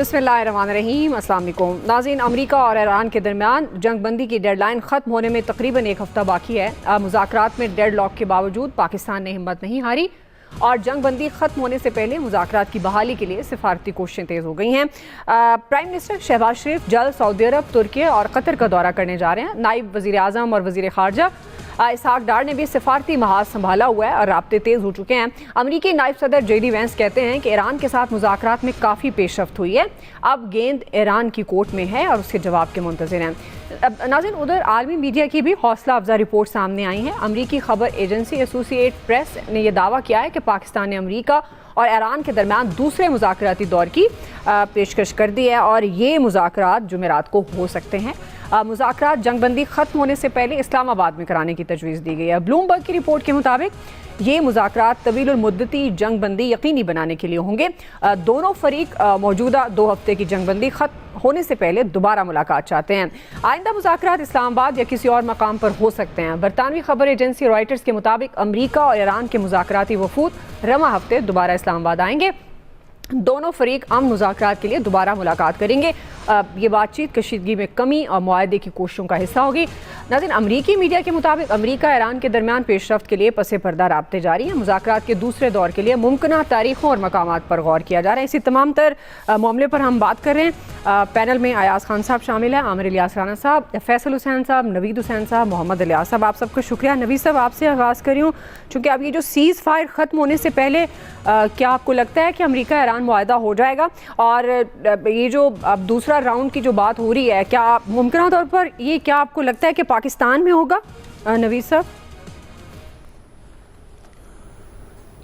बिस्मिल्लाहिर्रहमानिर्रहीम, अस्सलाम वालेकुम नाज़रीन। अमरीका और ईरान के दरमियान जंगबंदी की डेडलाइन ख़त्म होने में तकरीबन एक हफ़्ता बाकी है। मुज़ाकरात में डेडलॉक के बावजूद पाकिस्तान ने हिम्मत नहीं हारी और जंगबंदी ख़त्म होने से पहले मुज़ाकरात की बहाली के लिए सिफारती कोशिशें तेज़ हो गई हैं। प्राइम मिनिस्टर शहबाज शरीफ जल्द सऊदी अरब, तुर्की और कतर का दौरा करने जा रहे हैं। नायब वज़ीर आज़म और वज़ीर ख़ारजा इसहाक डार ने भी सिफारती महाज संभाला हुआ है और राब्ते तेज़ हो चुके हैं। अमरीकी नायब सदर JD वेंस कहते हैं कि ईरान के साथ मुज़ाकरात में काफ़ी पेशरफ्त हुई है, अब गेंद ईरान की कोर्ट में है और उसके जवाब के मुंतज़िर हैं। नाज़रीन, उधर आलमी मीडिया की भी हौसला अफजा रिपोर्ट सामने आई है। अमरीकी खबर एजेंसी एसोसिएट प्रेस ने यह दावा किया है कि पाकिस्तान ने अमरीका और ईरान के दरमियान दूसरे मुज़ाकराती दौर की पेशकश कर दी है और ये मुज़ाकरात जुमेरात को हो सकते हैं। मुज़ाकरात जंगबंदी ख़त्म होने से पहले इस्लामाबाद में कराने की तजवीज़ दी गई है। ब्लूमबर्ग की रिपोर्ट के मुताबिक ये मुज़ाकरात तवील मुद्दती जंगबंदी यकीनी बनाने के लिए होंगे। दोनों फरीक मौजूदा 2 हफ्ते की जंगबंदी ख़त्म होने से पहले दोबारा मुलाकात चाहते हैं। आइंदा मुज़ाकरात इस्लामाबाद या किसी और मकाम पर हो सकते हैं। बरतानवी खबर एजेंसी रॉयटर्स के मुताबिक अमरीका और ईरान के मुज़ाकराती वफूद रवा हफ्ते दोबारा इस्लामाबाद आएंगे। दोनों फरीक अमन मुज़ाकरात के लिए दोबारा मुलाकात करेंगे। ये बातचीत कशीदगी में कमी और मुआहदे की कोशिशों का हिस्सा होगी। नाज़रीन, अमरीकी मीडिया के मुताबिक अमरीका ईरान के दरमियान पेशरफ्त के लिए पसे पर्दा राब्ते जारी हैं। मुज़ाकरात के दूसरे दौर के लिए मुमकिन तारीखों और मकामात पर गौर किया जा रहा है। इसी तमाम तर मामले पर हम बात कर रहे हैं। पैनल में अयाज खान साहब शामिल हैं, आमिर इलियास राना साहब, फैसल हुसैन साहब, नवीद हुसैन साहब, मोहम्मद इलियास साहब। आप सबका शुक्रिया। नवीद साहब, आपसे आगाज़ करी हूँ, चूँकि अब ये जो सीज़ फायर ख़त्म होने से पहले क्या आपको लगता है कि अमरीका ईरान मुआहदा हो जाएगा? और ये जो अब दूसरा राउंड की जो बात हो रही है, क्या मुमकिन तौर पर ये क्या आपको लगता है कि पाकिस्तान में होगा? नवीद साहब।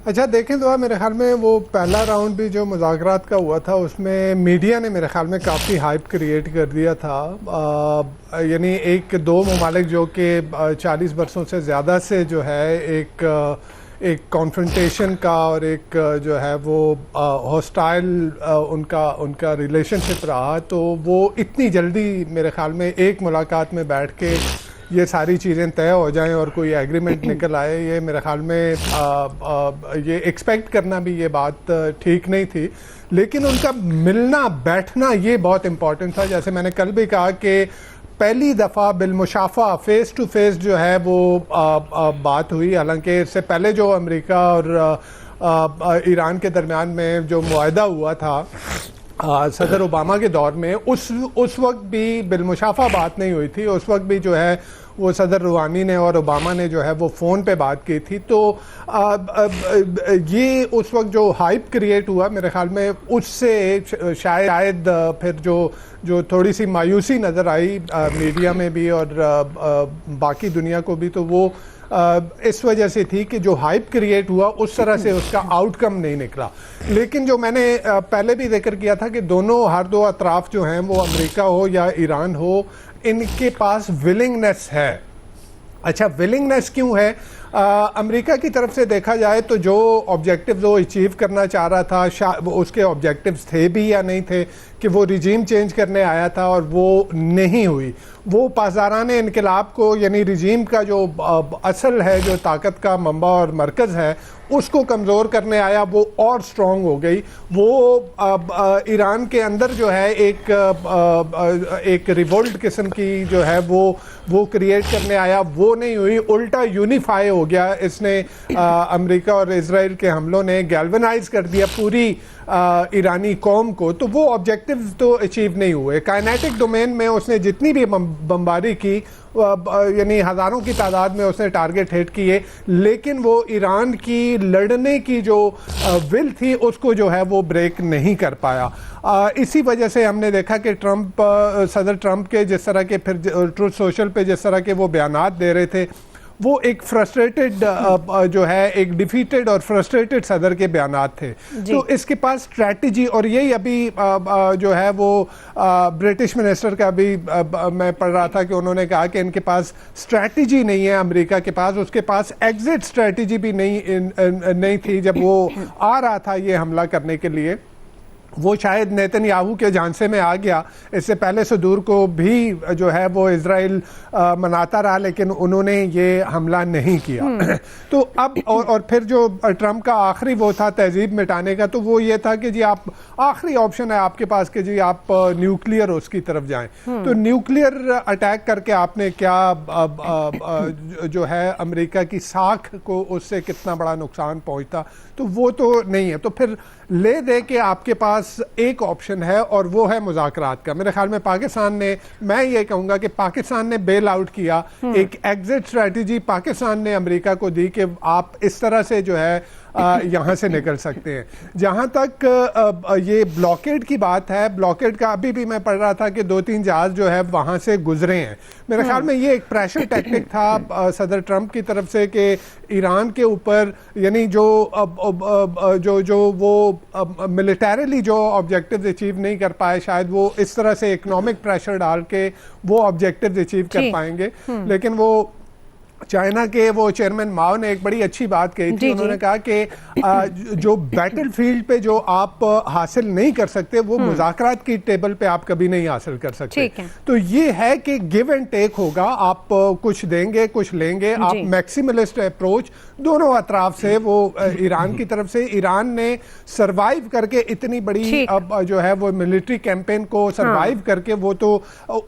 अच्छा देखें तो मेरे ख्याल में वो पहला राउंड भी जो मुज़ाकरात का हुआ था उसमें मीडिया ने मेरे ख्याल में काफ़ी हाइप क्रिएट कर दिया था। यानी एक दो ममालिक जो कि 40 बरसों से ज़्यादा से जो है एक कॉन्फ्रंटेशन का और एक जो है वो हॉस्टाइल उनका रिलेशनशिप रहा, तो वो इतनी जल्दी मेरे ख्याल में एक मुलाकात में बैठ के ये सारी चीज़ें तय हो जाएं और कोई एग्रीमेंट निकल आए, ये मेरे ख्याल में ये एक्सपेक्ट करना भी ये बात ठीक नहीं थी। लेकिन उनका मिलना बैठना ये बहुत इम्पोर्टेंट था। जैसे मैंने कल भी कहा कि पहली दफ़ा बिलमुशाफा फेस टू फेस जो है वो बात हुई। हालांकि इससे पहले जो अमेरिका और ईरान के दरमियान में जो मुआहदा हुआ था सदर ओबामा के दौर में, उस वक्त भी बिलमुशाफा बात नहीं हुई थी। उस वक्त भी जो है वो सदर रूहानी ने और ओबामा ने जो है वो फ़ोन पे बात की थी। तो ये उस वक्त जो हाइप क्रिएट हुआ मेरे ख्याल में उससे शायद फिर जो थोड़ी सी मायूसी नज़र आई मीडिया में भी और बाकी दुनिया को भी, तो वो इस वजह से थी कि जो हाइप क्रिएट हुआ उस तरह से उसका आउटकम नहीं निकला। लेकिन जो मैंने पहले भी जिक्र किया था कि हर दो अतराफ जो हैं वो अमेरिका हो या ईरान हो, इनके पास विलिंगनेस है। अच्छा, विलिंगनेस क्यों है? अमेरिका की तरफ से देखा जाए तो जो ऑब्जेक्टिव्स वो अचीव करना चाह रहा था, उसके ऑब्जेक्टिव्स थे भी या नहीं थे कि वो रिजीम चेंज करने आया था और वो नहीं हुई। वो पासदाराने इनकलाब को, यानी रिजीम का जो असल है, जो ताकत का मंबा और मरकज़ है, उसको कमज़ोर करने आया, वो और स्ट्रॉन्ग हो गई। वो ईरान के अंदर जो है एक रिवोल्ट किस्म की जो है वो क्रिएट करने आया, वो नहीं हुई। उल्टा यूनिफाई हो गया। इसने अमेरिका और इजराइल के हमलों ने गैल्वनाइज कर दिया पूरी ईरानी कौम को। तो वो ऑब्जेक्टिव तो अचीव नहीं हुए। काइनेटिक डोमेन में उसने जितनी भी बमबारी की, यानी हज़ारों की तादाद में उसने टारगेट हिट किए, लेकिन वो ईरान की लड़ने की जो विल थी उसको जो है वो ब्रेक नहीं कर पाया। इसी वजह से हमने देखा कि सदर ट्रंप के जिस तरह के फिर ट्रूथ सोशल पे जिस तरह के वो बयानात दे रहे थे, वो एक फ्रस्ट्रेटेड जो है एक डिफीटेड और फ्रस्ट्रेटेड सदर के बयानात थे। तो इसके पास स्ट्रैटेजी, और यही अभी जो है वो ब्रिटिश मिनिस्टर का भी मैं पढ़ रहा था कि उन्होंने कहा कि इनके पास स्ट्रैटेजी नहीं है अमेरिका के पास। उसके पास एग्जिट स्ट्रैटेजी भी नहीं थी जब वो आ रहा था ये हमला करने के लिए। वो शायद नेतन्याहू के झांसे में आ गया। इससे पहले सदूर को भी जो है वो इजराइल मनाता रहा, लेकिन उन्होंने ये हमला नहीं किया। तो अब और फिर जो ट्रंप का आखिरी वो था तहजीब मिटाने का, तो वो ये था कि जी आप आखिरी ऑप्शन है आपके पास कि जी आप न्यूक्लियर उसकी तरफ जाएं। तो न्यूक्लियर अटैक करके आपने क्या जो है अमेरिका की साख को उससे कितना बड़ा नुकसान पहुंचता, तो वो तो नहीं है। तो फिर ले दे के आपके पास एक ऑप्शन है और वो है मुज़ाकरात का। मेरे ख्याल में पाकिस्तान ने, मैं ये कहूंगा कि पाकिस्तान ने बेल आउट किया, एक एग्जिट स्ट्रेटजी पाकिस्तान ने अमेरिका को दी कि आप इस तरह से जो है यहाँ से निकल सकते हैं। जहाँ तक ये ब्लॉकेड की बात है, ब्लॉकेड का अभी भी मैं पढ़ रहा था कि 2-3 जहाज जो है वहाँ से गुजरे हैं। मेरे ख्याल में ये एक प्रेशर टैक्टिक था सदर ट्रंप की तरफ से कि ईरान के ऊपर, यानी जो वो मिलिटरीली जो ऑब्जेक्टिव्स अचीव नहीं कर पाए, शायद वो इस तरह से इकोनॉमिक प्रेशर डाल के वो ऑब्जेक्टिव्स अचीव कर पाएंगे। लेकिन वो चाइना के वो चेयरमैन माओ ने एक बड़ी अच्छी बात कही थी। उन्होंने कहा कि जो बैटलफील्ड पे जो आप हासिल नहीं कर सकते, वो मुज़ाकरात की टेबल पे आप कभी नहीं हासिल कर सकते। तो ये है कि गिव एंड टेक होगा, आप कुछ देंगे कुछ लेंगे, आप मैक्सिमलिस्ट अप्रोच दोनों अतराफ से। वो ईरान की तरफ से, ईरान ने सरवाइव करके इतनी बड़ी अब जो है वो मिलिट्री कैंपेन को सरवाइव करके, वो तो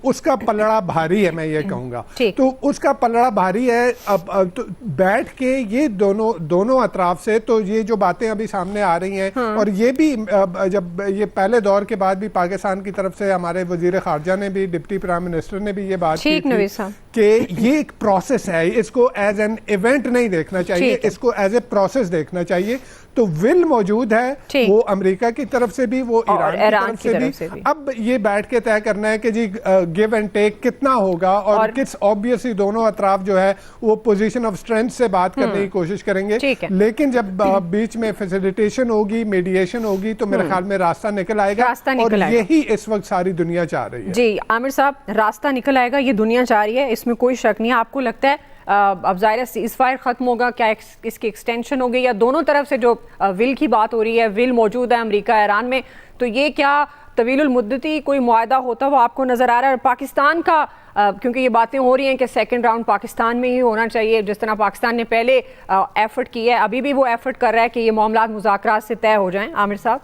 उसका पलड़ा भारी है, मैं ये कहूंगा। तो उसका पलड़ा भारी है। अब तो बैठ के ये दोनों अतराफ से, तो ये जो बातें अभी सामने आ रही हैं, और ये भी जब ये पहले दौर के बाद भी पाकिस्तान की तरफ से हमारे वजीर खारजा ने भी, डिप्टी प्राइम मिनिस्टर ने भी ये बात की थी कि ये एक प्रोसेस है, इसको एज एन इवेंट नहीं देखना चाहिए, इसको एज ए प्रोसेस देखना चाहिए। तो विल मौजूद है, वो अमेरिका की तरफ से भी, वो ईरान की तरफ से भी। अब ये बैठ के तय करना है कि जी गिव एंड टेक कितना होगा, और किस, ऑब्वियसली दोनों अतराफ जो है वो पोजीशन ऑफ स्ट्रेंथ से बात करने की कोशिश करेंगे। लेकिन जब बीच में फैसिलिटेशन होगी, मीडिएशन होगी, तो मेरे ख्याल में रास्ता निकल आएगा, और यही इस वक्त सारी दुनिया चाह रही है। जी आमिर साहब, रास्ता निकल आएगा, ये दुनिया चाह रही है, इसमें कोई शक नहीं है। आपको लगता है अब ज़ाहिर है सीज़फायर ख़त्म होगा, क्या इसकी एक्सटेंशन होगी, या दोनों तरफ से जो विल की बात हो रही है, विल मौजूद है अमेरिका ईरान में, तो ये क्या तवीलुल मुद्दती कोई मुआहदा होता हुआ आपको नज़र आ रहा है? और पाकिस्तान का, क्योंकि ये बातें हो रही हैं कि सेकंड राउंड पाकिस्तान में ही होना चाहिए, जिस तरह पाकिस्तान ने पहले एफर्ट किया है, अभी भी वो एफर्ट कर रहा है कि ये मामला मुज़ाकरात से तय हो जाएं। आमिर साहब,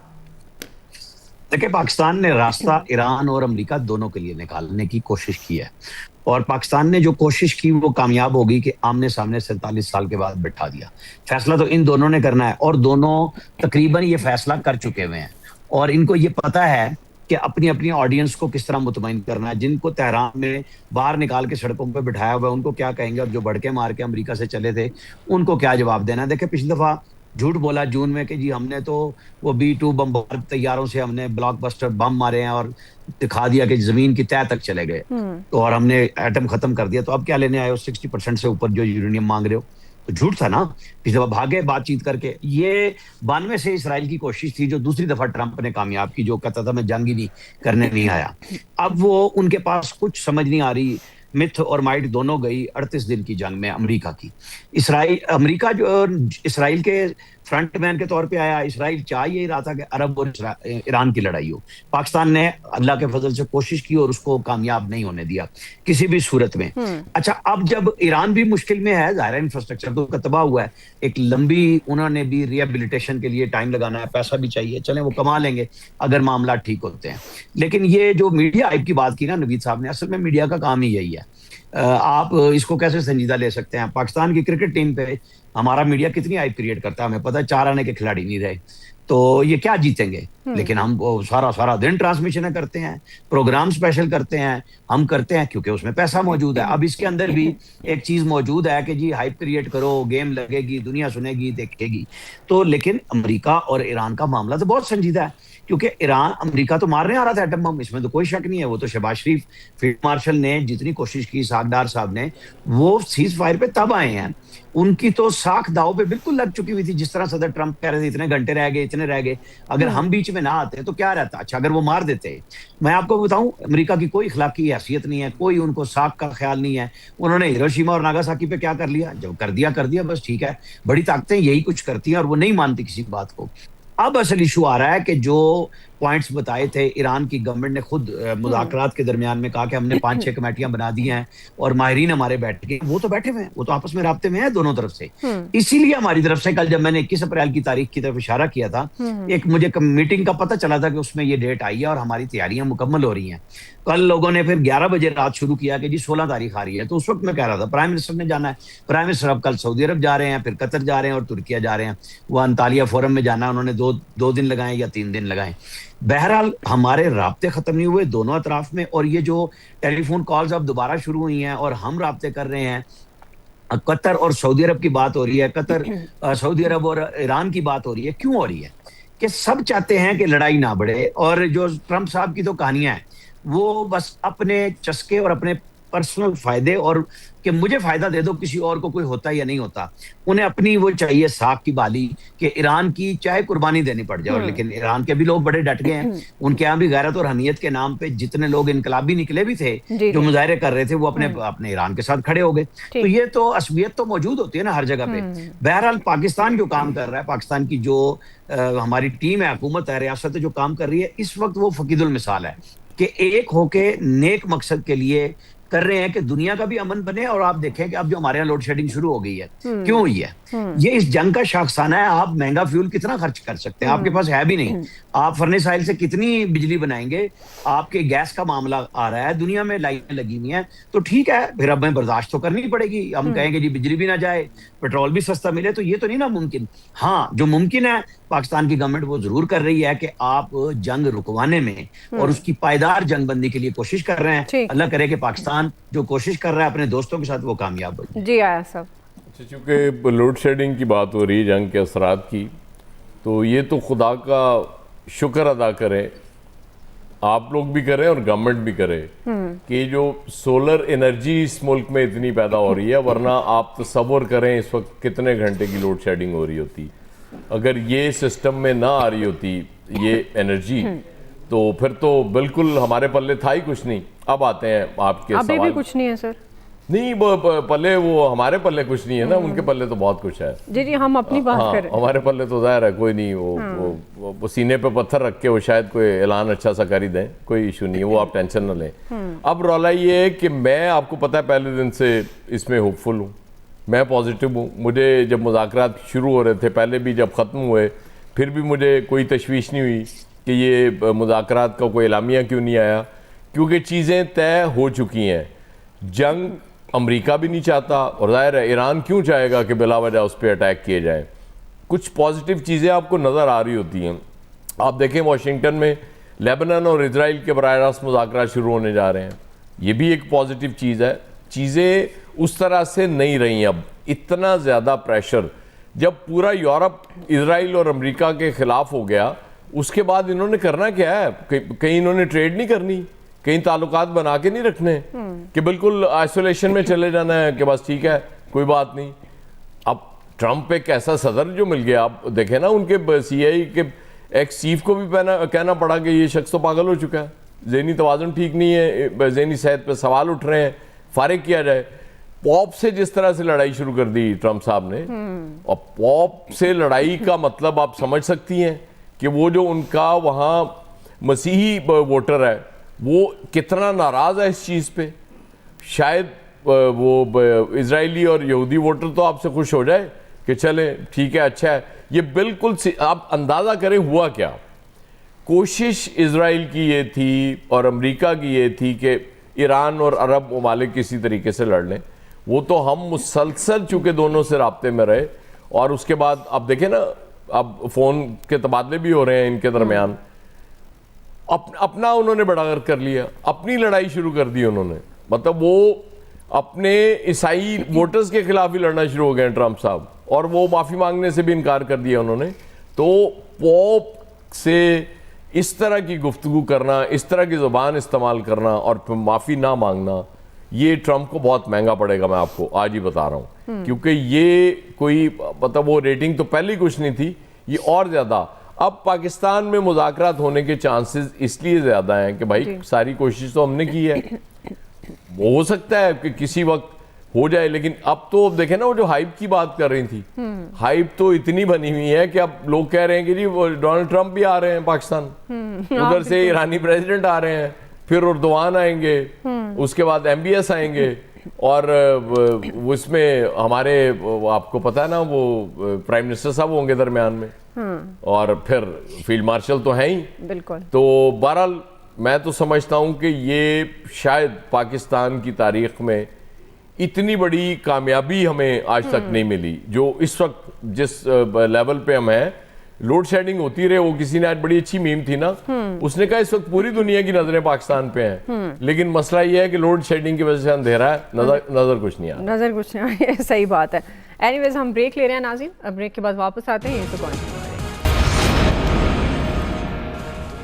देखिए, पाकिस्तान ने रास्ता ईरान और अमेरिका दोनों के लिए निकालने की कोशिश की है, और पाकिस्तान ने जो कोशिश की वो कामयाब होगी कि आमने सामने 47 साल के बाद बिठा दिया। फैसला तो इन दोनों ने करना है, और दोनों तकरीबन ये फैसला कर चुके हुए हैं, और इनको ये पता है कि अपनी अपनी ऑडियंस को किस तरह मुतमईन करना है। जिनको तेहरान में बाहर निकाल के सड़कों पे बिठाया हुआ है, उनको क्या कहेंगे, और जो भड़के मार के अमेरिका से चले थे उनको क्या जवाब देना है। देखिए, पिछली दफा झूठ बोला जून में कि जी हमने तो वो B-2 बम्बार तैयारों से हमने ब्लॉकबस्टर बम मारे हैं, और दिखा दिया कि जमीन की तह तक चले गए, तो और हमने एटम खत्म कर दिया, तो अब क्या लेने आए हो 60% से ऊपर जो यूरेनियम मांग रहे हो? तो झूठ था ना। पिछली दफा भागे बातचीत करके। ये 92 से इसराइल की कोशिश थी, जो दूसरी दफा ट्रंप ने कामयाब की, जो कहता था मैं जंग ही नहीं करने नहीं आया। अब वो उनके पास कुछ समझ नहीं आ रही, मिथ और माइट दोनों गई 38 दिन की जंग में अमेरिका की। अमेरिका जो इसराइल के फ्रंटमैन के तौर पे आया, इसराइल चाह यही रहा था कि अरब और ईरान की लड़ाई हो। पाकिस्तान ने अल्लाह के फजल से कोशिश की और उसको कामयाब नहीं होने दिया किसी भी सूरत में। अच्छा, अब जब ईरान भी मुश्किल में है, ज़ाहिर इंफ्रास्ट्रक्चर तो तबाह हुआ है, एक लंबी, उन्होंने भी रिहेबिलिटेशन के लिए टाइम लगाना है, पैसा भी चाहिए, चलें वो कमा लेंगे अगर मामला ठीक होते हैं। लेकिन ये जो मीडिया हाइप की बात की ना नवीद साहब ने, असल में मीडिया का काम ही यही है। आप इसको कैसे संजीदा ले सकते हैं? पाकिस्तान की क्रिकेट टीम पे हमारा मीडिया कितनी हाइप क्रिएट करता है, हमें पता है 4 आने के खिलाड़ी नहीं रहे, तो ये क्या जीतेंगे? लेकिन हम वो सारा दिन ट्रांसमिशन करते हैं, प्रोग्राम स्पेशल करते हैं, हम करते हैं क्योंकि उसमें पैसा मौजूद है। अब इसके अंदर भी एक चीज मौजूद है कि जी हाइप क्रिएट करो, गेम लगेगी, दुनिया सुनेगी, देखेगी। तो लेकिन अमेरिका और ईरान का मामला तो बहुत संजीदा है, क्योंकि ईरान अमेरिका तो मारने आ रहा था एटम बम, इसमें तो कोई शक नहीं है। वो तो शहबाज शरीफ फील्ड मार्शल ने जितनी कोशिश की, सागदार साहब ने, वो सीज फायर पे तब आए हैं। उनकी तो साख दाव पे बिल्कुल लग चुकी हुई थी। जिस तरह सदर ट्रंप कह रहे थे इतने घंटे रह गए, इतने रह गए, अगर हम बीच में ना आते तो क्या रहता? अच्छा, अगर वो मार देते, मैं आपको बताऊं, अमेरिका की कोई इखलाकी हैसियत नहीं है, कोई उनको साख का ख्याल नहीं है। उन्होंने हिरोशिमा और नागासाकी पे क्या कर लिया? जब कर दिया बस ठीक है। बड़ी ताकतें यही कुछ करती हैं और वो नहीं मानती किसी बात को। अब असल इशू आ रहा है कि जो पॉइंट्स बताए थे। ईरान की गवर्नमेंट ने खुद मुज़ाकरात के दरमियान में कहा कि हमने 5-6 कमेटियां बना दी हैं और माहिरीन हमारे बैठ के, वो तो बैठे हुए हैं, वो तो आपस में राब्ते में है दोनों तरफ से। इसीलिए हमारी तरफ से कल जब मैंने 21 अप्रैल की तारीख की तरफ इशारा किया था, एक मुझे मीटिंग का पता चला था कि उसमें ये डेट आई है और हमारी तैयारियां मुकम्मल हो रही हैं। कल लोगों ने फिर 11 बजे रात शुरू किया कि जी 16 तारीख आ रही है। तो उस वक्त मैं कह रहा था प्राइम मिनिस्टर ने जाना है, प्राइम मिनिस्टर अब कल सऊदी अरब जा रहे हैं, फिर कतर जा रहे हैं और तुर्किया जा रहे हैं, वो अंतालिया फोरम में जाना है, उन्होंने दो दिन लगाए या 3 दिन लगाए। बहरहाल हमारे राब्ते खत्म नहीं हुए दोनों अतराफ में, और ये जो टेलीफोन कॉल्स अब दोबारा शुरू हुई हैं और हम राब्ते कर रहे हैं, कतर और सऊदी अरब की बात हो रही है, कतर सऊदी अरब और ईरान की बात हो रही है। क्यों हो रही है? कि सब चाहते हैं कि लड़ाई ना बढ़े, और जो ट्रंप साहब की तो कहानियां हैं वो बस अपने चस्के और अपने पर्सनल फायदे, और कि मुझे फायदा दे दो, किसी और को कोई होता या नहीं होता, उन्हें अपनी वो चाहिए साख की बाली कि ईरान की चाहे कुर्बानी देनी पड़ जाए। और लेकिन ईरान के भी लोग बड़े डट गए हैं, उनके यहाँ भी गैरत और हमीयत के नाम पे जितने लोग इनकलाबी निकले भी थे जो मुजाहरे कर रहे थे, वो अपने ईरान के साथ खड़े हो गए। तो ये तो असबियत तो मौजूद होती है ना हर जगह पे। बहरहाल पाकिस्तान जो काम कर रहा है, पाकिस्तान की जो हमारी टीम है, हुकूमत है, रियासत है, जो काम कर रही है इस वक्त, वो फकीदुल मिसाल है कि एक होके नेक मकसद के लिए कर रहे हैं कि दुनिया का भी अमन बने। और आप देखें कि अब जो हमारे यहाँ लोड शेडिंग शुरू हो गई है, क्यों हुई है? ये इस जंग का शाखसाना है। आप महंगा फ्यूल कितना खर्च कर सकते हैं? आपके पास है भी नहीं। आप फर्नेस ऑयल से कितनी बिजली बनाएंगे? आपके गैस का मामला आ रहा है, दुनिया में लाइनें लगी हुई हैं। तो ठीक है, फिर अब हमें बर्दाश्त तो करनी पड़ेगी। हम कहेंगे जी बिजली भी ना जाए, पेट्रोल भी सस्ता मिले, तो ये तो नहीं ना मुमकिन। हाँ, जो मुमकिन है पाकिस्तान की गवर्नमेंट वो जरूर कर रही है कि आप जंग रुकवाने में और उसकी पायदार जंगबंदी के लिए कोशिश कर रहे हैं। अल्लाह करे कि पाकिस्तान जो कोशिश कर रहा है अपने दोस्तों के साथ वो कामयाब हो। जी आया साहब, चूँकि लोड शेडिंग की बात हो रही है, जंग के असरात की, तो ये तो खुदा का शुक्र अदा करें, आप लोग भी करें और गवर्नमेंट भी करे कि जो सोलर एनर्जी इस मुल्क में इतनी पैदा हो रही है, वरना आप तसव्वुर करें इस वक्त कितने घंटे की लोड शेडिंग हो रही होती। अगर ये सिस्टम में ना आ रही होती ये एनर्जी, तो फिर तो बिल्कुल हमारे पल्ले था ही कुछ नहीं। अब आते हैं आपके अभी सवाल। भी कुछ नहीं है सर? नहीं, वो पल्ले, वो हमारे पल्ले कुछ नहीं है ना, उनके पल्ले तो बहुत कुछ है। जी जी, हम अपनी बात कर रहे हैं। हमारे पल्ले तो जाहिर है कोई नहीं, वो सीने पे पत्थर रख के वो शायद कोई ऐलान अच्छा सा कर ही दें, कोई इशू नहीं है, वो आप टेंशन ना लें। अब रौला ये है कि मैं, आपको पता है, पहले दिन से इसमें होपफुल हूँ, मैं पॉजिटिव हूँ। मुझे जब मुज़ाकरात शुरू हो रहे थे, पहले भी जब ख़त्म हुए, फिर भी मुझे कोई तशवीश नहीं हुई कि ये मुज़ाकरात का कोई एलामिया क्यों नहीं आया, क्योंकि चीज़ें तय हो चुकी हैं। जंग अमेरिका भी नहीं चाहता, और ज़ाहिर है ईरान क्यों चाहेगा कि बिला वजह उस पर अटैक किए जाए। कुछ पॉजिटिव चीज़ें आपको नज़र आ रही होती हैं। आप देखें वाशिंगटन में लेबनान और इजराइल के बराह रास्त मुज़ाकरात शुरू होने जा रहे हैं, ये भी एक पॉजिटिव चीज़ है। चीज़ें उस तरह से नहीं रही। अब इतना ज़्यादा प्रेशर जब पूरा यूरोप इजराइल और अमेरिका के ख़िलाफ़ हो गया, उसके बाद इन्होंने करना क्या है? कहीं इन्होंने ट्रेड नहीं करनी, कहीं ताल्लुकात बना के नहीं रखने कि बिल्कुल आइसोलेशन में चले जाना है कि बस ठीक है कोई बात नहीं। अब ट्रंप एक ऐसा सदर जो मिल गया, आप देखें ना, उनके सीआईए के एक्स चीफ को भी कहना पड़ा कि ये शख्स तो पागल हो चुका है, ज़हनी तवाज़ुन ठीक नहीं है, ज़हनी सेहत पे सवाल उठ रहे हैं, फारिग किया जाए। पॉप से जिस तरह से लड़ाई शुरू कर दी ट्रंप साहब ने, और पॉप से लड़ाई का मतलब आप समझ सकती हैं कि वो जो उनका वहाँ मसीही वोटर है वो कितना नाराज़ है इस चीज़ पे। शायद वो इजरायली और यहूदी वोटर तो आपसे खुश हो जाए कि चले ठीक है, अच्छा है। ये बिल्कुल आप अंदाज़ा करें हुआ क्या। कोशिश इजराइल की ये थी और अमेरिका की ये थी कि ईरान और अरब ममालिक किसी तरीके से लड़ लें। वो तो हम मुसलसल चूँकि दोनों से राब्ते में रहे, और उसके बाद अब देखें ना, अब फ़ोन के तबादले भी हो रहे हैं इनके दरमियान। अपना उन्होंने बड़ा कर लिया, अपनी लड़ाई शुरू कर दी उन्होंने। मतलब वो अपने ईसाई वोटर्स के खिलाफ ही लड़ना शुरू हो गए ट्रंप साहब, और वो माफ़ी मांगने से भी इनकार कर दिया उन्होंने। तो पॉप से इस तरह की गुफ्तगू करना, इस तरह की ज़ुबान इस्तेमाल करना और फिर माफ़ी ना मांगना, ये ट्रंप को बहुत महंगा पड़ेगा, मैं आपको आज ही बता रहा हूँ। क्योंकि ये कोई, मतलब वो रेटिंग तो पहले ही कुछ नहीं थी, ये और ज़्यादा। अब पाकिस्तान में मुज़ाकरात होने के चांसेस इसलिए ज़्यादा हैं कि भाई सारी कोशिश तो हमने की है, वो हो सकता है कि किसी वक्त हो जाए। लेकिन अब तो देखें ना, वो जो हाइप की बात कर रही थी, हाइप तो इतनी बनी हुई है कि अब लोग कह रहे हैं कि जी वो डोनाल्ड ट्रंप भी आ रहे हैं पाकिस्तान। उधर से ईरानी प्रेसिडेंट आ रहे हैं, फिर उर्दवान आएंगे, उसके बाद MBS आएंगे, और उसमें हमारे आपको पता है ना वो प्राइम मिनिस्टर साहब होंगे दरमियान में, और फिर फील्ड मार्शल तो हैं ही। बिल्कुल। तो बहरहाल मैं तो समझता हूं कि ये शायद पाकिस्तान की तारीख में इतनी बड़ी कामयाबी हमें आज तक नहीं मिली, जो इस वक्त जिस लेवल पे हम हैं। लोड शेडिंग होती रहे, वो किसी ने आज बड़ी अच्छी मीम थी ना, उसने कहा इस वक्त पूरी दुनिया की नजरें पाकिस्तान पे हैं, लेकिन मसला ये है कि लोड शेडिंग की वजह से अंधेरा है, नजर कुछ नहीं आ रहा। नजर कुछ नहीं आ रही है, सही बात है। एनीवेज हम ब्रेक ले रहे हैं नाज़रीन, अब ब्रेक के बाद वापस आते हैं। यहीं से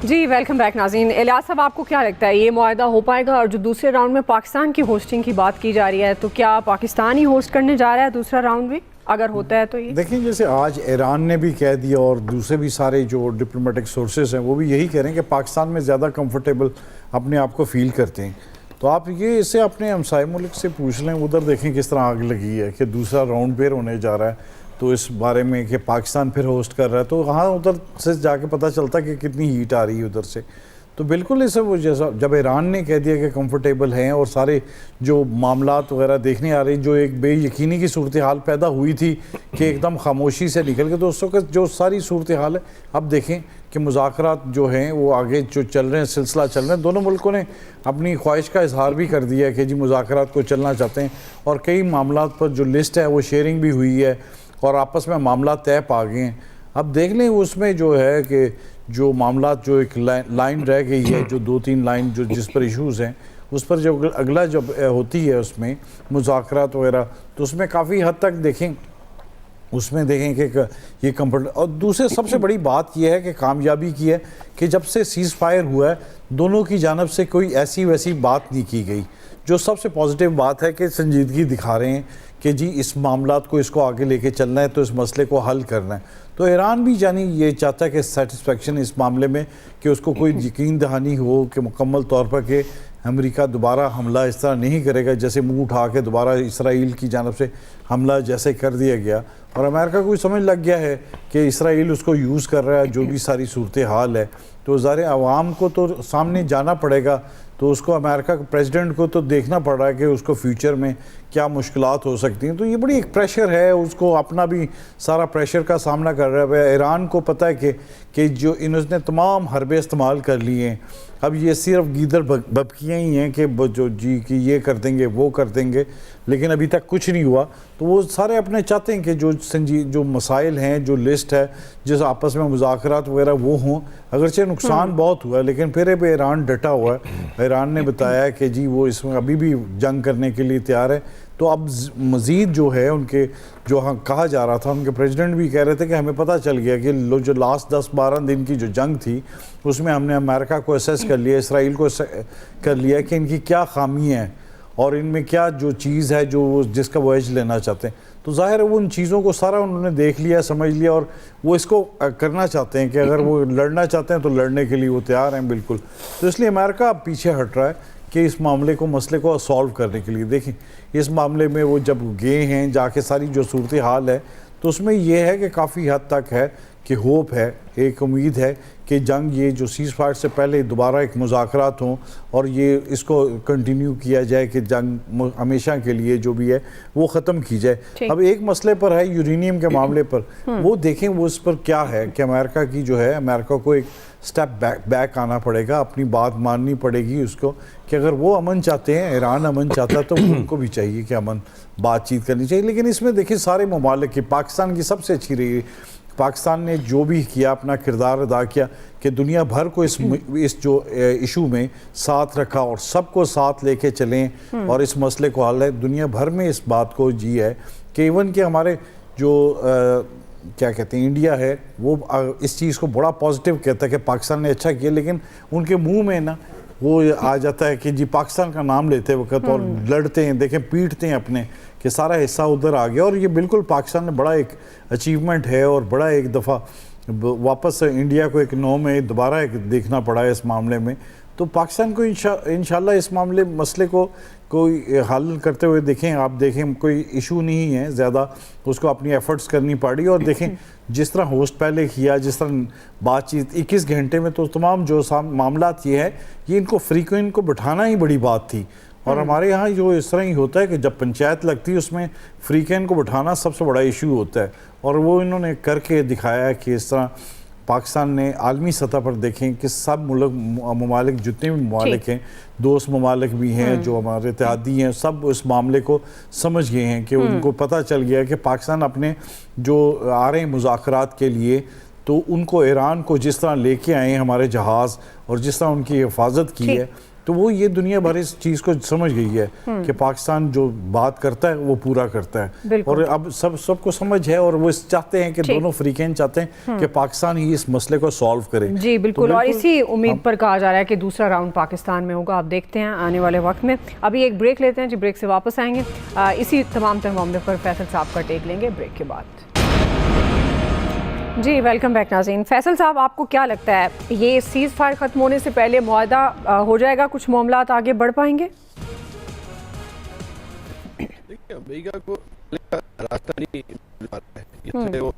जी वेलकम बैक नाज़रीन। इलियास साहब, आपको क्या लगता है ये मुआहदा हो पाएगा? और जो दूसरे राउंड में पाकिस्तान की होस्टिंग की बात की जा रही है, तो क्या पाकिस्तान ही होस्ट करने जा रहा है दूसरा राउंड भी, अगर होता है तो? ये देखिए, जैसे आज ईरान ने भी कह दिया और दूसरे भी सारे जो डिप्लोमेटिक सोर्सेज हैं वो भी यही कह रहे हैं कि पाकिस्तान में ज़्यादा कंफर्टेबल अपने आप को फील करते हैं। तो आप ये इससे अपने हमसाए मुल्क से पूछ लें, उधर देखें किस तरह आग लगी है कि दूसरा राउंड फिर होने जा रहा है, तो इस बारे में कि पाकिस्तान फिर होस्ट कर रहा है, तो हाँ उधर से जाके पता चलता कि कितनी हीट आ रही है उधर से। तो बिल्कुल इसे वो जैसा जब ईरान ने कह दिया कि कंफर्टेबल हैं और सारे जो मामलात वगैरह देखने आ रही, जो एक बेयकीनी की सूरत हाल पैदा हुई थी कि एकदम खामोशी से निकल के, तो उस वक्त जो सारी सूरत हाल है, अब देखें कि मुज़ाकरात जो हैं वो आगे जो चल रहे हैं, सिलसिला चल रहे हैं, दोनों मुल्कों ने अपनी ख्वाहिश का इजहार भी कर दिया है कि जी मुज़ाकरात को चलना चाहते हैं, और कई मामलात पर जो लिस्ट है वो शेयरिंग भी हुई है और आपस में मामला तय पा गए हैं। अब देख लें उसमें जो है कि जो मामला जो एक लाइन रह गई है, जो 2-3 लाइन जो जिस पर इश्यूज़ हैं, उस पर जो अगला जब होती है उसमें मुज़ाकरात वगैरह, तो उसमें काफ़ी हद तक देखें, उसमें देखें कि ये कंफर्ट। और दूसरे सबसे बड़ी बात यह है कि कामयाबी की है कि जब से सीज़ फायर हुआ है दोनों की जानब से कोई ऐसी वैसी बात नहीं की गई, जो सबसे पॉजिटिव बात है कि संजीदगी दिखा रहे हैं कि जी इस मामलात को इसको आगे लेके चलना है, तो इस मसले को हल करना है। तो ईरान भी जानी ये चाहता है कि सेटिस्फेक्शन इस मामले में कि उसको कोई यकीन दहानी हो कि मुकम्मल तौर पर कि अमेरिका दोबारा हमला इस तरह नहीं करेगा जैसे मुंह उठा के दोबारा इसराइल की जानब से हमला जैसे कर दिया गया, और अमेरिका को समझ लग गया है कि इसराइल उसको यूज़ कर रहा है, जो भी सारी सूरत हाल है। तो ज़ाहिर आवाम को तो सामने जाना पड़ेगा, तो उसको अमेरिका के प्रेसिडेंट को तो देखना पड़ रहा है कि उसको फ्यूचर में क्या मुश्किलात हो सकती हैं। तो ये बड़ी एक प्रेशर है, उसको अपना भी सारा प्रेशर का सामना कर रहा है। ईरान को पता है कि जो इन्होंने तमाम हरबे इस्तेमाल कर लिए हैं, अब ये सिर्फ गीदड़ बबकियाँ ही हैं कि जो जी कि ये कर देंगे वो कर देंगे, लेकिन अभी तक कुछ नहीं हुआ। तो वो सारे अपने चाहते हैं कि जो मसाइल हैं, जो लिस्ट है, जिस आपस में मुज़ाकरात वगैरह वो हों। अगरचे नुकसान बहुत हुआ है, लेकिन फिर भी ईरान डटा हुआ है। ईरान ने बताया कि जी वो इसमें अभी भी जंग करने के लिए तैयार है। तो अब मज़ीद जो है उनके जो कहा जा रहा था, उनके प्रेसिडेंट भी कह रहे थे कि हमें पता चल गया कि जो लास्ट 10-12 दिन की जो जंग थी उसमें हमने अमेरिका को असेस कर लिया, इसराइल को कर लिया कि इनकी क्या खामी है और इनमें क्या जो चीज़ है जो जिसका वो एज लेना चाहते हैं। तो ज़ाहिर है वो उन चीज़ों को सारा उन्होंने देख लिया, समझ लिया, और वो इसको करना चाहते हैं कि अगर वो लड़ना चाहते हैं तो लड़ने के लिए वो तैयार हैं बिल्कुल। तो इसलिए अमेरिका पीछे हट रहा है कि इस मामले को मसले को सॉल्व करने के लिए। देखें इस मामले में वो जब गए हैं जाके सारी जो सूरत हाल है, तो उसमें यह है कि काफ़ी हद तक है कि होप है, एक उम्मीद है कि जंग ये जो सीज़ फायर से पहले दोबारा एक मुज़ाकरात हों और ये इसको कंटिन्यू किया जाए कि जंग हमेशा के लिए जो भी है वो ख़त्म की जाए। अब एक मसले पर है यूरेनियम के मामले पर, वो देखें वो उस पर क्या है कि अमेरिका की जो है, अमेरिका को एक स्टेप बैक आना पड़ेगा, अपनी बात माननी पड़ेगी उसको कि अगर वो अमन चाहते हैं, ईरान अमन चाहता है, तो उनको भी चाहिए कि अमन बातचीत करनी चाहिए। लेकिन इसमें देखिए सारे ममालिक की, पाकिस्तान की सबसे अच्छी रही, पाकिस्तान ने जो भी किया अपना किरदार अदा किया कि दुनिया भर को इस जो इशू में साथ रखा और सबको साथ लेके चलें और इस मसले को हल है। दुनिया भर में इस बात को जी है कि इवन कि हमारे जो क्या कहते हैं इंडिया है, वो इस चीज़ को बड़ा पॉजिटिव कहता है कि पाकिस्तान ने अच्छा किया, लेकिन उनके मुंह में ना वो आ जाता है कि जी पाकिस्तान का नाम लेते वक्त और लड़ते हैं, देखें पीटते हैं अपने, कि सारा हिस्सा उधर आ गया। और ये बिल्कुल पाकिस्तान ने बड़ा एक अचीवमेंट है और बड़ा एक दफ़ा वापस इंडिया को एक 9 में दोबारा एक देखना पड़ा है इस मामले में। तो पाकिस्तान को इंशाल्लाह इस मामले मसले को कोई हल करते हुए देखें, आप देखें कोई इशू नहीं है ज़्यादा, उसको अपनी एफर्ट्स करनी पड़ी। और देखें जिस तरह होस्ट पहले किया, जिस तरह बातचीत 21 घंटे में, तो तमाम जो मामला ये है, ये इनको फ्रीक्वेंट को बिठाना ही बड़ी बात थी। और हमारे यहाँ जो इस तरह ही होता है कि जब पंचायत लगती है उसमें फ्रीक्वेंट को बिठाना सबसे बड़ा इशू होता है, और वो इन्होंने करके दिखाया है कि इस तरह पाकिस्तान ने आलमी सतह पर देखें कि सब ममालिक जितने भी ममालिक हैं, दोस्त ममालिक भी हैं जो हमारे इत्तेहादी हैं, सब उस मामले को समझ गए हैं कि उनको पता चल गया कि पाकिस्तान अपने जो आ रहे हैं मुज़ाकरात के लिए, तो उनको ईरान को जिस तरह लेके आए हैं हमारे जहाज़ और जिस तरह उनकी हिफाजत की है, तो वो ये दुनिया भर इस चीज़ को समझ गई है कि पाकिस्तान जो बात करता है वो पूरा करता है। और अब सबको समझ है, और वो चाहते हैं कि दोनों फ्रीकेन चाहते हैं कि पाकिस्तान ही इस मसले को सॉल्व करे। जी बिल्कुल, और इसी उम्मीद पर कहा जा रहा है कि दूसरा राउंड पाकिस्तान में होगा। आप देखते हैं आने वाले वक्त में। अभी एक ब्रेक लेते हैं जी, ब्रेक से वापस आएंगे, इसी तमाम मामले पर फैसल साहब का टेक लेंगे ब्रेक के बाद। जी वेलकम बैक नाज़रीन। फैसल साहब, आपको क्या लगता है ये सीज़ फायर ख़त्म होने से पहले मुआहदा हो जाएगा, कुछ मामलात आगे बढ़ पाएंगे? देखिए, अमेरिका को रास्ता नहीं मिल पाता है, इसलिए वो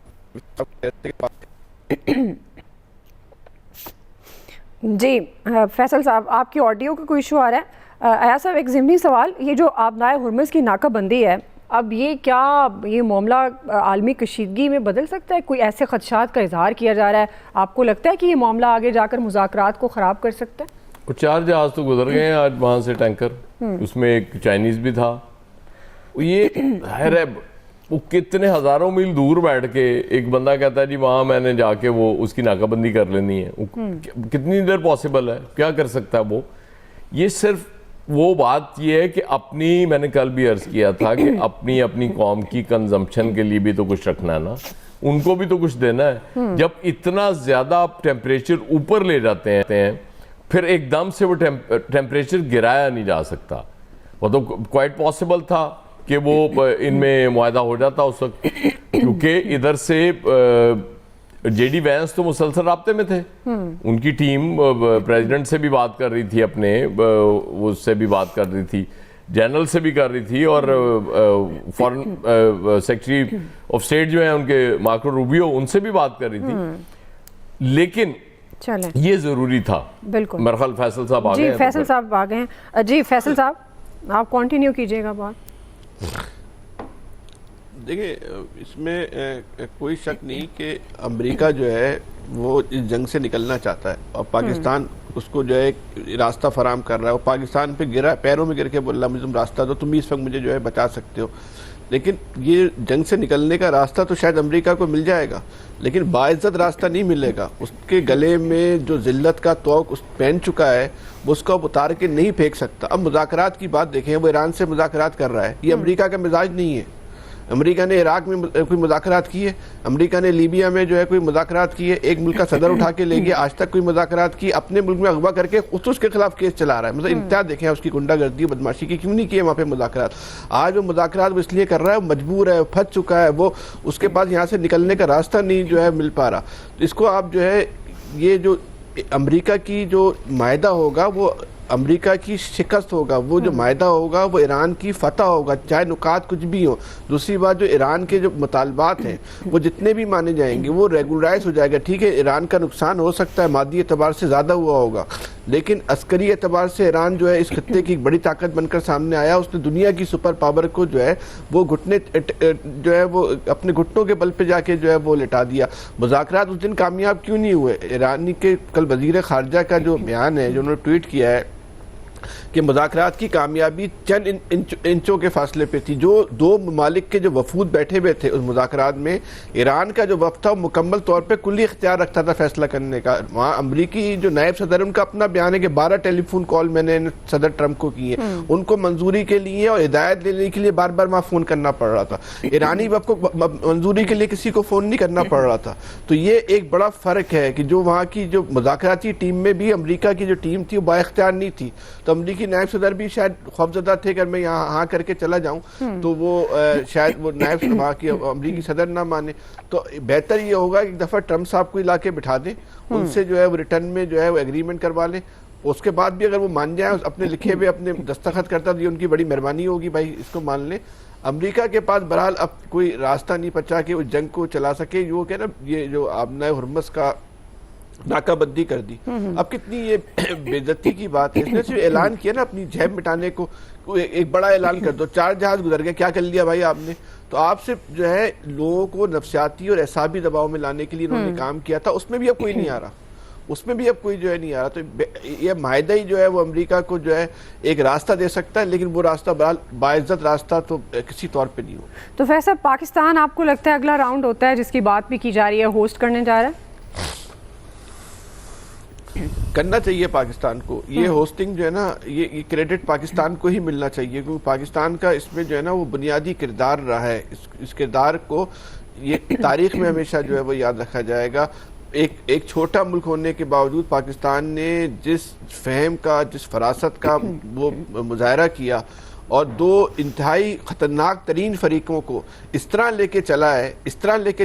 जी फैसल साहब, आपकी ऑडियो का कोई इशू आ रहा है? आया साहब, एक ज़िमनी सवाल, ये जो आबनाए हुर्मुज़ की नाकाबंदी है, अब ये क्या ये मामला आलमी कशीदगी में बदल सकता है? कोई ऐसे खदशात का इजहार किया जा रहा है, आपको लगता है कि ये मामला आगे जाकर मुज़ाकरात को ख़राब कर सकता है? वो 4 जहाज तो गुजर गए हैं आज वहाँ से, टैंकर, उसमें एक चाइनीज़ भी था। ये है वो कितने हज़ारों मील दूर बैठ के एक बंदा कहता है जी वहाँ मैंने जाके वो उसकी नाकाबंदी कर लेनी है। कितनी देर पॉसिबल है, क्या कर सकता है वो? ये सिर्फ वो बात ये है कि अपनी, मैंने कल भी अर्ज किया था कि अपनी कौम की कंजम्पशन के लिए भी तो कुछ रखना है ना, उनको भी तो कुछ देना है। जब इतना ज़्यादा आप टेम्परेचर ऊपर ले जाते हैं, फिर एकदम से वो टेम्परेचर गिराया नहीं जा सकता। वो तो क्वाइट पॉसिबल था कि वो इनमें मुआहदा हो जाता उस वक्त, क्योंकि इधर से जेडी वैंस तो मुसलसल राब्ते में थे, उनकी टीम प्रेसिडेंट से भी बात कर रही थी, अपने उससे भी बात कर रही थी, जनरल से भी कर रही थी, और फॉरेन सेक्रेटरी ऑफ स्टेट जो है उनके मार्को रूबियो, उनसे भी बात कर रही थी। लेकिन ये जरूरी था। बिल्कुल, मेरे ख्याल फैसल साहब आ गए हैं। फैसल साहब आ गए हैं। जी फैसल साहब, आप कंटिन्यू कीजिएगा बात। देखिए, इसमें कोई शक नहीं कि अमेरिका जो है वो इस जंग से निकलना चाहता है, और पाकिस्तान उसको जो है रास्ता फराम कर रहा है। वो पाकिस्तान पे गिरा, पैरों में गिर के बोल रहा मुझे तुम रास्ता दो, तुम भी इस वक्त मुझे जो है बचा सकते हो। लेकिन ये जंग से निकलने का रास्ता तो शायद अमेरिका को मिल जाएगा, लेकिन बाइज्जत रास्ता नहीं मिलेगा। उसके गले में जो जिल्लत का तोक उस पहन चुका है, वो उसको अब उतार के नहीं फेंक सकता। अब मुज़ाकरात की बात देखें, वो ईरान से मुज़ाकरात कर रहा है, ये अमेरिका का मिजाज नहीं है। अमेरिका ने इराक में कोई मुज़ाकरात की है, अमेरिका ने लीबिया में जो है कोई मुज़ाकरात की है, एक मुल्क का सदर उठा के ले गया, आज तक कोई मुज़ाकरात की, अपने मुल्क में अगवा करके उसके खिलाफ केस चला रहा है। मतलब इंतहा देखें उसकी गुंडागर्दी बदमाशी की, क्यों नहीं किए वहाँ पे मुज़ाकरात। आज वो मुज़ाकरात वो इसलिए कर रहा है, मजबूर है, फंस चुका है, वो उसके पास यहाँ से निकलने का रास्ता नहीं जो है मिल पा रहा। तो इसको आप जो है, ये जो अमेरिका की जो मायदा होगा वो अमेरिका की शिकस्त होगा, वो जो मायदा होगा वो ईरान की फतह होगा, चाहे नुकात कुछ भी हो। दूसरी बात, जो ईरान के जो मुतालबात हैं वो जितने भी माने जाएंगे वो रेगुलराइज हो जाएगा। ठीक है, ईरान का नुकसान हो सकता है, मादी एतबार से ज़्यादा हुआ होगा, लेकिन अस्करी एतबार से ईरान जो है इस खत्ते की एक बड़ी ताकत बनकर सामने आया। उसने दुनिया की सुपर पावर को जो है वो घुटने जो है वो अपने घुटनों के बल पे जाके जो है वो लिटा दिया। मुज़ाकरात उस दिन कामयाब क्यों नहीं हुए? ईरानी के कल वज़ीर ख़ारजा का जो बयान है, जो उन्होंने ट्वीट किया है कि मुज़ाकरात की कामयाबी चंद इंचों के फासले पे थी। जो दो ममालिक के जो वफूद बैठे हुए थे उस मुज़ाकरात में, ईरान का जो वफ़द था वो मुकम्मल तौर पे कुल्ली इख्तियार रखता था फैसला करने का। वहाँ अमरीकी जो नायब सदर, उनका अपना बयान है कि 12 टेलीफोन कॉल मैंने सदर ट्रंप को किए, उनको मंजूरी के लिए और हिदायत लेने के लिए बार बार वहाँ फ़ोन करना पड़ रहा था। ईरानी वफ़द को मंजूरी के लिए किसी को फ़ोन नहीं करना पड़ रहा था। तो ये एक बड़ा फ़र्क है कि जो वहाँ की जो मुज़ाकराती टीम में भी अमरीका की जो टीम थी वो बाइख्तियार नहीं थी। तो अमरीकी नायब सदर भी शायद खौफजदा थे, अगर मैं यहाँ हाँ करके चला जाऊँ तो वो शायद वो नायब वहाँ की अमरीकी सदर ना माने। तो बेहतर ये होगा कि एक दफ़ा ट्रंप साहब को ला के बिठा दें, उनसे जो है वो रिटर्न में जो है वो एग्रीमेंट करवा लें, उसके बाद भी अगर वो मान जाए, अपने लिखे हुए अपने दस्तखत करता, तो ये उनकी बड़ी मेहरबानी होगी भाई, इसको मान लें। अमेरिका के पास बहरहाल अब कोई रास्ता नहीं बचा कि उस जंग को चला सके। जो क्या ना, ये जो आबनाए हुर्मुज़ का नाकाबंदी कर दी, अब कितनी ये बेइज्जती की बात है। इसने सिर्फ ऐलान किया ना अपनी जेब मिटाने को, एक बड़ा ऐलान कर दो, 4 जहाज गुजर गए, क्या कर लिया भाई आपने? तो आपसे जो है लोगों को नफसियाती और एसाबी दबाव में लाने के लिए इन्होंने काम किया था, उसमें भी अब कोई नहीं आ रहा, उसमें भी अब कोई जो है नहीं आ रहा। तो ये माहिदा ही जो है वो अमेरिका को जो है एक रास्ता दे सकता है, लेकिन वो रास्ता बाइज्जत रास्ता तो किसी तौर पे नहीं हो। तो फैसल, पाकिस्तान आपको लगता है अगला राउंड होता है जिसकी बात भी की जा रही है, होस्ट करने जा रहा है? करना चाहिए पाकिस्तान को ये होस्टिंग जो है ना, ये क्रेडिट पाकिस्तान को ही मिलना चाहिए, क्योंकि पाकिस्तान का इसमें जो है ना वो बुनियादी किरदार रहा है। इस किरदार को ये तारीख में हमेशा जो है वो याद रखा जाएगा। एक छोटा मुल्क होने के बावजूद पाकिस्तान ने जिस फहम का, जिस फरासत का वो मुजाहरा किया और 2 इंतहाई खतरनाक तरीन फरीकों को इस तरह लेके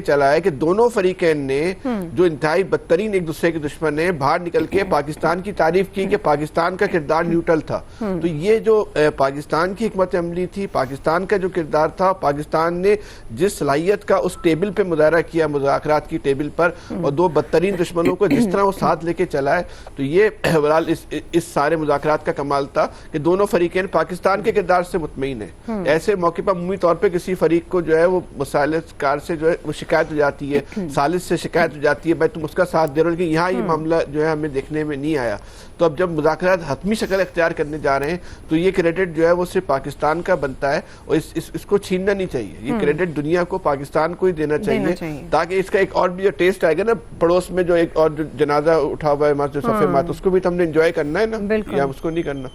चला है कि दोनों फरीकैन ने जो इंतहाई बदतरीन एक दूसरे के दुश्मन है, बाहर निकल के पाकिस्तान की तारीफ की कि पाकिस्तान का किरदार न्यूट्रल था। तो ये जो पाकिस्तान की हिकमत अमली थी, पाकिस्तान का जो किरदार था, पाकिस्तान ने जिस सलाहियत का उस टेबल पे मुजाहरा किया, मुज़ाकरात की टेबल पर, और 2 बदतरीन दुश्मनों को जिस तरह वो साथ लेके चला है, तो ये बहरहाल इस सारे मुज़ाकरात का कमाल था कि दोनों फरीकैन पाकिस्तान के किरदार से मुतमईन है। ऐसे मौके पर अमूमी तौर पे किसी फरीक को जो है वो मुसालिसकार से जो है वो शिकायत हो जाती है, सालिस से शिकायत हो जाती है, भाई तुम उसका साथ दे रहे हो, लेकिन यहाँ ये मामला जो है हमें देखने में नहीं आया। तो अब जब मुज़ाकरात हतमी शक्ल इख्तियार करने जा रहे हैं, तो ये क्रेडिट जो है वो सिर्फ पाकिस्तान का बनता है और इसको छीनना नहीं चाहिए। ये क्रेडिट दुनिया को, पाकिस्तान को ही देना चाहिए, ताकि इसका एक और भी जो टेस्ट आएगा ना, पड़ोस में जो एक और जो जनाजा उठा हुआ है जो सफ़े मात, उसको भी तो हमने एंजॉय करना है ना, या उसको नहीं करना,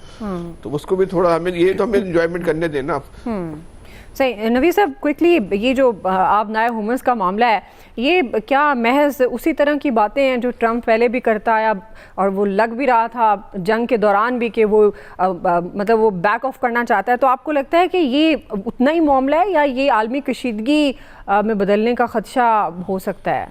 तो उसको भी थोड़ा हमें ये तो हमें एंजॉयमेंट करने देना। सही। नवीद साहब, क्विकली, ये जो आबनाए हुर्मुज़ का मामला है, ये क्या महज उसी तरह की बातें हैं जो ट्रंप पहले भी करता आया और वो लग भी रहा था जंग के दौरान भी कि वो मतलब वो बैक ऑफ करना चाहता है? तो आपको लगता है कि ये उतना ही मामला है या ये आलमी कशीदगी में बदलने का खदशा हो सकता है?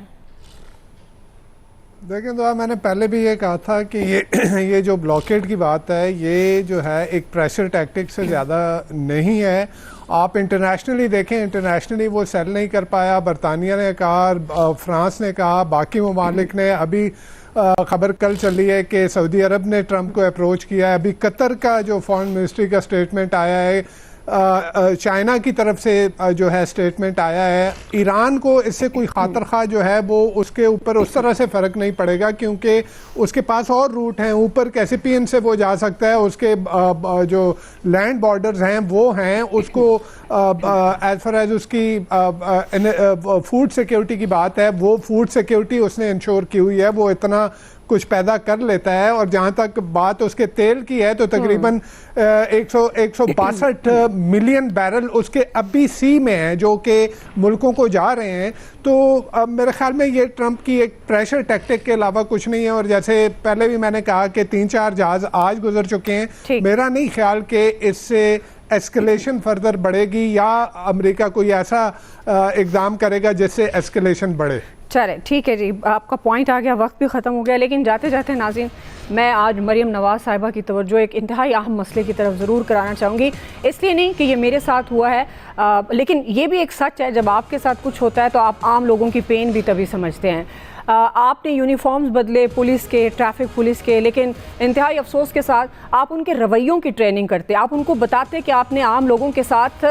देखें तो मैंने पहले भी ये कहा था कि ये जो ब्लॉकेड की बात है, ये जो है एक प्रेशर टैक्टिक से ज़्यादा नहीं है। आप इंटरनेशनली देखें, इंटरनेशनली वो सेल नहीं कर पाया। बरतानिया ने कहा, फ्रांस ने कहा, बाकी ममालिक ने, अभी खबर कल चली है कि सऊदी अरब ने ट्रंप को अप्रोच किया है। अभी कतर का जो फॉरेन मिनिस्ट्री का स्टेटमेंट आया है, चाइना की तरफ से जो है स्टेटमेंट आया है। ईरान को इससे कोई खातर खा जो है वो उसके ऊपर उस तरह से फ़र्क नहीं पड़ेगा, क्योंकि उसके पास और रूट हैं, ऊपर कैसिपियन से वो जा सकता है, उसके जो लैंड बॉर्डर्स हैं वो हैं, उसको एज फार एज उसकी फूड सिक्योरिटी की बात है, वो फूड सिक्योरिटी उसने इंश्योर की हुई है, वो इतना कुछ पैदा कर लेता है। और जहाँ तक बात उसके तेल की है, तो तकरीबन 162 मिलियन बैरल उसके अभी सी में हैं जो कि मुल्कों को जा रहे हैं। तो मेरे ख्याल में ये ट्रंप की एक प्रेशर टैक्टिक के अलावा कुछ नहीं है। और जैसे पहले भी मैंने कहा कि 3-4 जहाज आज गुजर चुके हैं, मेरा नहीं ख्याल कि इससे एस्केलेशन फर्दर बढ़ेगी या अमेरिका कोई ऐसा इक़दाम करेगा जिससे एस्केलेशन बढ़े। चले, ठीक है जी, आपका पॉइंट आ गया, वक्त भी ख़त्म हो गया। लेकिन जाते जाते नाज़रीन, मैं आज मरियम नवाज़ साहिबा की तवज्जो एक इंतहाई अहम मसले की तरफ ज़रूर कराना चाहूँगी। इसलिए नहीं कि ये मेरे साथ हुआ है, लेकिन ये भी एक सच है, जब आपके साथ कुछ होता है तो आप आम लोगों की पेन भी तभी समझते हैं। आपने यूनिफॉर्म्स बदले पुलिस के, ट्रैफिक पुलिस के, लेकिन इंतहाई अफसोस के साथ आप उनके रवैयों की ट्रेनिंग करते, आप उनको बताते कि आपने आम लोगों के साथ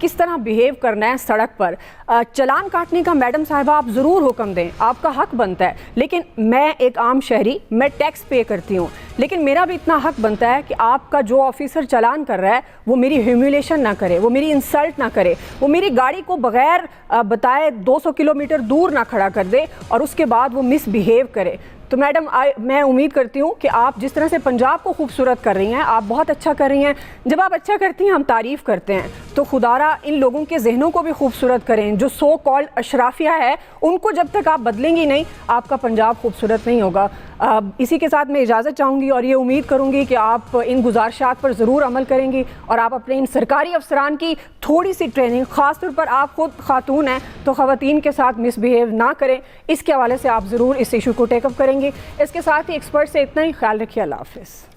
किस तरह बिहेव करना है सड़क पर। चलान काटने का मैडम साहिबा आप ज़रूर हुक्म दें, आपका हक बनता है। लेकिन मैं एक आम शहरी, मैं टैक्स पे करती हूँ, लेकिन मेरा भी इतना हक बनता है कि आपका जो ऑफिसर चलान कर रहा है वो मेरी ह्यूमिलेशन ना करे, वो मेरी इंसल्ट ना करे, वो मेरी गाड़ी को बगैर बताए 200 किलोमीटर दूर ना खड़ा कर दे और उसके बाद वो मिसबिहेव करे। तो मैडम, मैं उम्मीद करती हूँ कि आप जिस तरह से पंजाब को खूबसूरत कर रही हैं, आप बहुत अच्छा कर रही हैं। जब आप अच्छा करती हैं हम तारीफ़ करते हैं, तो खुदारा इन लोगों के जहनों को भी खूबसूरत करें। जो सो कॉल्ड अशराफिया है, उनको जब तक आप बदलेंगी नहीं, आपका पंजाब खूबसूरत नहीं होगा। इसी के साथ मैं इजाज़त चाहूँगी और ये उम्मीद करूँगी कि आप इन गुजारिशात पर ज़रूर अमल करेंगी और आप अपने इन सरकारी अफसरान की थोड़ी सी ट्रेनिंग, ख़ासतौर पर आप खुद खातून हैं तो ख़वातीन के साथ मिसबिहेव ना करें, इसके हवाले से आप ज़रूर इस इशू को टेकअप करेंगे। इसके साथ ही एक्सपर्ट से इतना ही, ख्याल रखिए, अल्लाह हाफ़िज़।